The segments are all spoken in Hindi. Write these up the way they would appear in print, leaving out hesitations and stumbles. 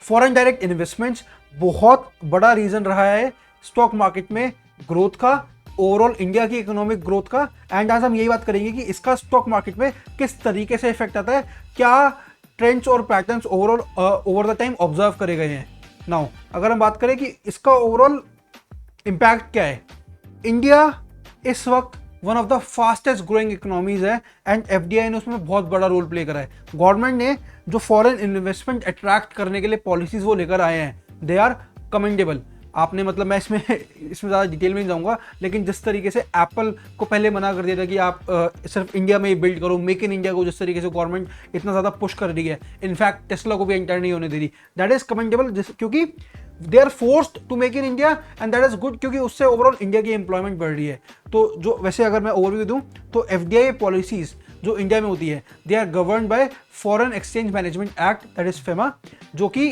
फॉरेन डायरेक्ट इन्वेस्टमेंट्स बहुत बड़ा रीजन रहा है स्टॉक मार्केट में ग्रोथ का, ओवरऑल इंडिया की इकोनॉमिक ग्रोथ का। एंड आज हम यही बात करेंगे कि इसका स्टॉक मार्केट में किस तरीके से इफेक्ट आता है, क्या ट्रेंड्स और patterns overall over the time observe करे गए हैं। नाउ अगर हम बात करें कि इसका ओवरऑल इंपैक्ट क्या है, इंडिया इस वक्त one of the fastest growing economies है एंड एफडीआई ने उसमें बहुत बड़ा रोल प्ले करा है। गवर्नमेंट ने जो फॉरेन इन्वेस्टमेंट अट्रैक्ट करने के लिए पॉलिसीज वो लेकर आए हैं, दे आर कमेंडेबल। आपने मतलब मैं इसमें ज़्यादा डिटेल में नहीं जाऊंगा, लेकिन जिस तरीके से एप्पल को पहले मना कर दिया था कि आप सिर्फ इंडिया में ही बिल्ड करो, मेक इन इंडिया को जिस तरीके से गवर्नमेंट इतना ज़्यादा पुश कर रही है, इनफैक्ट टेस्ला को भी एंटर नहीं होने दे रही, दैट इज कमेंडेबल क्योंकि they are forced to make in India and that is good, क्योंकि उससे ओवरऑल इंडिया की एम्प्लॉयमेंट बढ़ रही है। तो जो वैसे अगर मैं ओवरव्यू दूं तो एफडीआई पॉलिसीज जो इंडिया में होती है they are governed by foreign exchange management act, that is FEMA, जो कि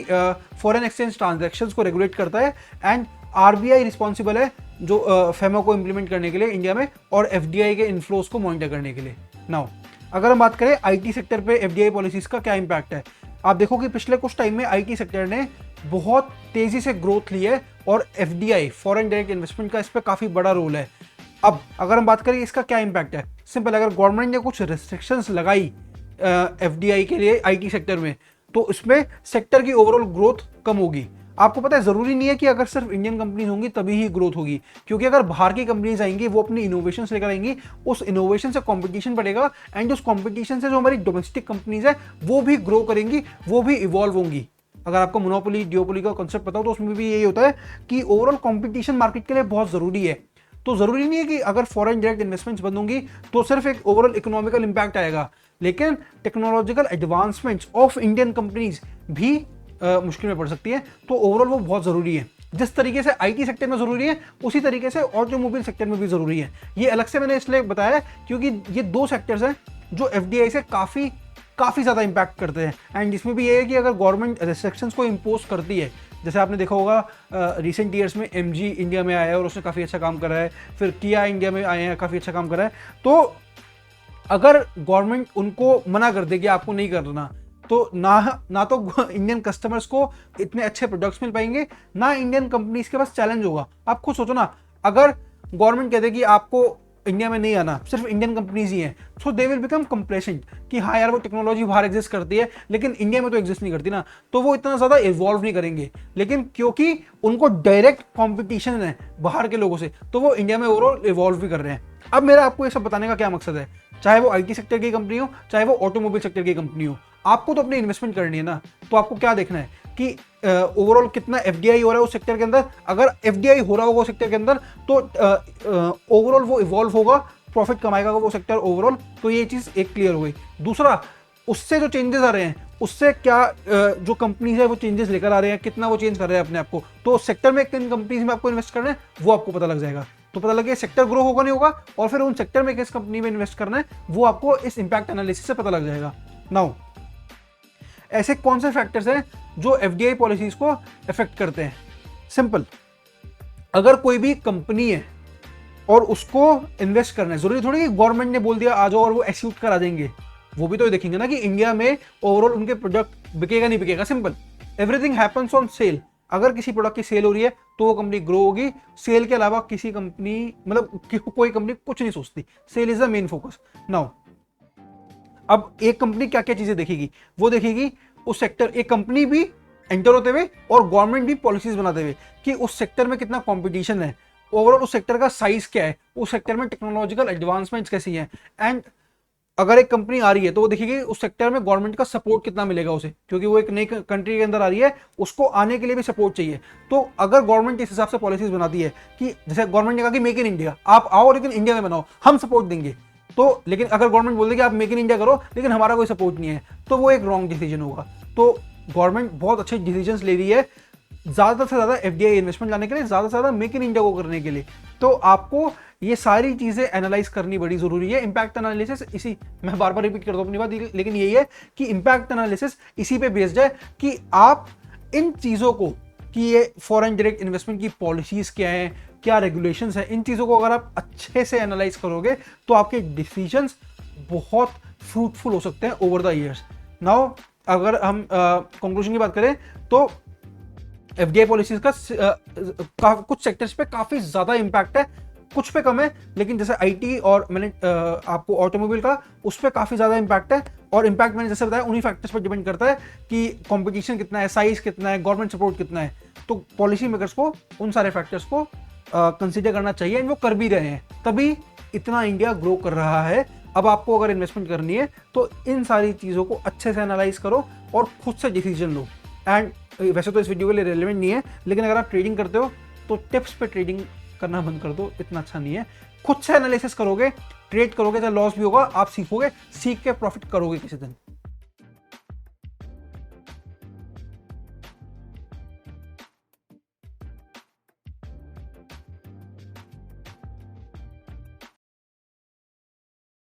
फॉरेन एक्सचेंज ट्रांजैक्शंस को रेगुलेट करता है। एंड आरबीआई रिस्पॉन्सिबल है जो फेमा को इंप्लीमेंट करने के लिए इंडिया में और एफडीआई के इन्फ्लोज को मॉनिटर करने के लिए। नाउ अगर हम बात करें आईटी सेक्टर पे एफडीआई पॉलिसीज का क्या इंपैक्ट है, आप देखो कि पिछले कुछ टाइम में आईटी सेक्टर ने बहुत तेजी से ग्रोथ ली है और एफडीआई फॉरेन डायरेक्ट इन्वेस्टमेंट का इस पर काफी बड़ा रोल है। अब अगर हम बात करें इसका क्या इंपैक्ट है, सिंपल, अगर गवर्नमेंट ने कुछ रिस्ट्रिक्शंस लगाई एफडीआई के लिए आईटी सेक्टर में, तो इसमें सेक्टर की ओवरऑल ग्रोथ कम होगी। आपको पता है जरूरी नहीं है कि अगर सिर्फ इंडियन कंपनीज होंगी तभी ही ग्रोथ होगी, क्योंकि अगर बाहर की कंपनीज आएंगी वो अपनी इनोवेशन लेकर आएंगी, उस इनोवेशन से कंपटीशन बढ़ेगा एंड उस कंपटीशन से जो हमारी डोमेस्टिक कंपनीज है वो भी ग्रो करेंगी, वो भी इवॉल्व होंगी। अगर आपको मोनोपोली डियोपोली का कॉन्सेप्ट पता हो तो उसमें भी यही होता है कि ओवरऑल कंपटीशन मार्केट के लिए बहुत जरूरी है। तो जरूरी नहीं है कि अगर फॉरेन डायरेक्ट इन्वेस्टमेंट्स बंद होंगी तो सिर्फ एक ओवरऑल इकोनॉमिकल इंपैक्ट आएगा, लेकिन technological advancements of Indian companies भी मुश्किल में पड़ सकती है। तो ओवरऑल वो बहुत जरूरी है, जिस तरीके से आईटी सेक्टर में जरूरी है उसी तरीके से ऑटोमोबाइल सेक्टर में भी जरूरी है। ये अलग से मैंने इसलिए बताया क्योंकि ये दो सेक्टर्स हैं जो एफडीआई से काफी ज्यादा इंपैक्ट करते हैं। एंड इसमें भी ये है कि अगर गवर्नमेंट रेस्ट्रिक्शंस को इम्पोज करती है, जैसे आपने देखा होगा रिसेंट ईयर्स में एमजी इंडिया में आया है और उसने काफ़ी अच्छा काम करा है, फिर किया इंडिया में आए हैं, काफ़ी अच्छा काम करा है। तो अगर गवर्नमेंट उनको मना कर दे कि आपको नहीं करना, तो ना तो इंडियन कस्टमर्स को इतने अच्छे प्रोडक्ट्स मिल पाएंगे, ना इंडियन कंपनीज के पास चैलेंज होगा। आप खुद सोचो ना, अगर गवर्नमेंट कहते कि आपको इंडिया में नहीं आना, सिर्फ इंडियन कंपनीज ही हैं, सो दे विल बिकम कंप्लेसेंट कि हाँ यार वो टेक्नोलॉजी बाहर एग्जिस्ट करती है लेकिन इंडिया में तो एग्जिस्ट नहीं करती ना, तो वो इतना ज़्यादा इवॉल्व नहीं करेंगे। लेकिन क्योंकि उनको डायरेक्ट कॉम्पिटिशन है बाहर के लोगों से, तो वो इंडिया में ओवरऑल इवॉल्व भी कर रहे हैं। अब मेरा आपको ये सब बताने का क्या मकसद है, चाहे वो आईटी सेक्टर की कंपनी हो चाहे वो ऑटोमोबाइल सेक्टर की कंपनी हो, आपको तो अपनी इन्वेस्टमेंट करनी है ना। तो आपको क्या देखना है कि ओवरऑल कितना एफडीआई हो रहा है उस सेक्टर के अंदर। अगर एफडीआई हो रहा होगा उस सेक्टर के अंदर तो ओवरऑल वो इवॉल्व होगा, प्रॉफिट कमाएगा वो सेक्टर ओवरऑल। तो ये चीज़ एक क्लियर हो गई। दूसरा, उससे जो चेंजेस आ रहे हैं उससे क्या जो कंपनीज है वो चेंजेस लेकर आ रहे हैं, कितना वो चेंज कर रहे हैं अपने आप को, तो सेक्टर में किन कंपनीज में आपको इन्वेस्ट करना है वो आपको पता लग जाएगा। तो पता लगे सेक्टर ग्रो होगा नहीं होगा, और फिर उन सेक्टर में किस कंपनी में इन्वेस्ट करना है वो आपको इस इंपैक्ट एनालिसिस से पता लग जाएगा। नाउ ऐसे कौन से फैक्टर्स हैं जो एफडीआई पॉलिसीज को इफेक्ट करते हैं। सिंपल, अगर कोई भी कंपनी है और उसको इन्वेस्ट करना है, जरूरी थोड़ी कि गवर्नमेंट ने बोल दिया आ जाओ और वो एक्सिक्यूट करा देंगे, वो भी तो देखेंगे ना कि इंडिया में ओवरऑल उनके प्रोडक्ट बिकेगा नहीं बिकेगा। Simple, everything happens on sale. अगर किसी प्रोडक्ट की सेल हो रही है तो वो कंपनी ग्रो होगी। सेल के अलावा किसी कंपनी मतलब कोई कंपनी कुछ नहीं सोचती, sale is the main focus. Now अब एक कंपनी क्या क्या चीजें देखेगी, वो देखेगी उस सेक्टर, एक कंपनी भी एंटर होते हुए और गवर्नमेंट भी पॉलिसीज बनाते हुए कि उस सेक्टर में कितना कंपटीशन है, ओवरऑल उस सेक्टर का साइज क्या है, उस सेक्टर में टेक्नोलॉजिकल एडवांसमेंट्स कैसी हैं। एंड अगर एक कंपनी आ रही है तो वो देखिए उस सेक्टर में गवर्नमेंट का सपोर्ट कितना मिलेगा उसे, क्योंकि वो एक नई कंट्री के अंदर आ रही है, उसको आने के लिए भी सपोर्ट चाहिए। तो अगर गवर्नमेंट इस हिसाब से पॉलिसीज बनाती है कि जैसे गवर्नमेंट ने कहा कि मेक इन इंडिया, आप आओ लेकिन इंडिया में बनाओ, हम सपोर्ट देंगे, तो लेकिन अगर गवर्नमेंट बोल दे कि आप मेक इन इंडिया करो लेकिन हमारा कोई सपोर्ट नहीं है, तो वो एक रॉन्ग डिसीजन होगा। तो गवर्नमेंट बहुत अच्छे डिसीजन ले रही है ज़्यादा से ज़्यादा एफडीआई इन्वेस्टमेंट लाने के लिए, ज़्यादा से ज़्यादा मेक इन इंडिया को करने के लिए। तो आपको ये सारी चीज़ें एनालाइज करनी बड़ी ज़रूरी है। इंपैक्ट एनालिसिस इसी, मैं बार बार रिपीट करता हूँ अपनी बात, लेकिन यही है कि इंपैक्ट एनालिसिस इसी पे बेस्ड है कि आप इन चीज़ों को, कि ये फॉरेन डायरेक्ट इन्वेस्टमेंट की पॉलिसीज़ क्या हैं, क्या रेगुलेशंस हैं, इन चीज़ों को अगर आप अच्छे से एनालाइज करोगे तो आपके डिसीजंस बहुत फ्रूटफुल हो सकते हैं ओवर द ईयर्स। नाउ अगर हम कंक्लूजन की बात करें तो एफडीआई पॉलिसीज का कुछ सेक्टर्स पे काफी ज्यादा इंपैक्ट है, कुछ पे कम है, लेकिन जैसे आईटी और मैंने आपको ऑटोमोबाइल का, उस पर काफी ज्यादा इंपैक्ट है। और इंपैक्ट मैंने जैसे बताया उन्हीं फैक्टर्स पर डिपेंड करता है कि कंपटीशन कितना है, साइज कितना है, गवर्नमेंट सपोर्ट कितना है। तो पॉलिसी मेकर्स को उन सारे फैक्टर्स को कंसिडर करना चाहिए, एंड वो कर भी रहे हैं, तभी इतना इंडिया ग्रो कर रहा है। अब आपको अगर इन्वेस्टमेंट करनी है तो इन सारी चीज़ों को अच्छे से एनालाइज करो और खुद से डिसीजन लो। एंड वैसे तो इस वीडियो के लिए रेलेवेंट नहीं है, लेकिन अगर आप ट्रेडिंग करते हो तो टिप्स पे ट्रेडिंग करना बंद कर दो, इतना अच्छा नहीं है। खुद से एनालिसिस करोगे, ट्रेड करोगे, चाहे लॉस भी होगा, आप सीखोगे, सीख के प्रॉफिट करोगे किसी दिन।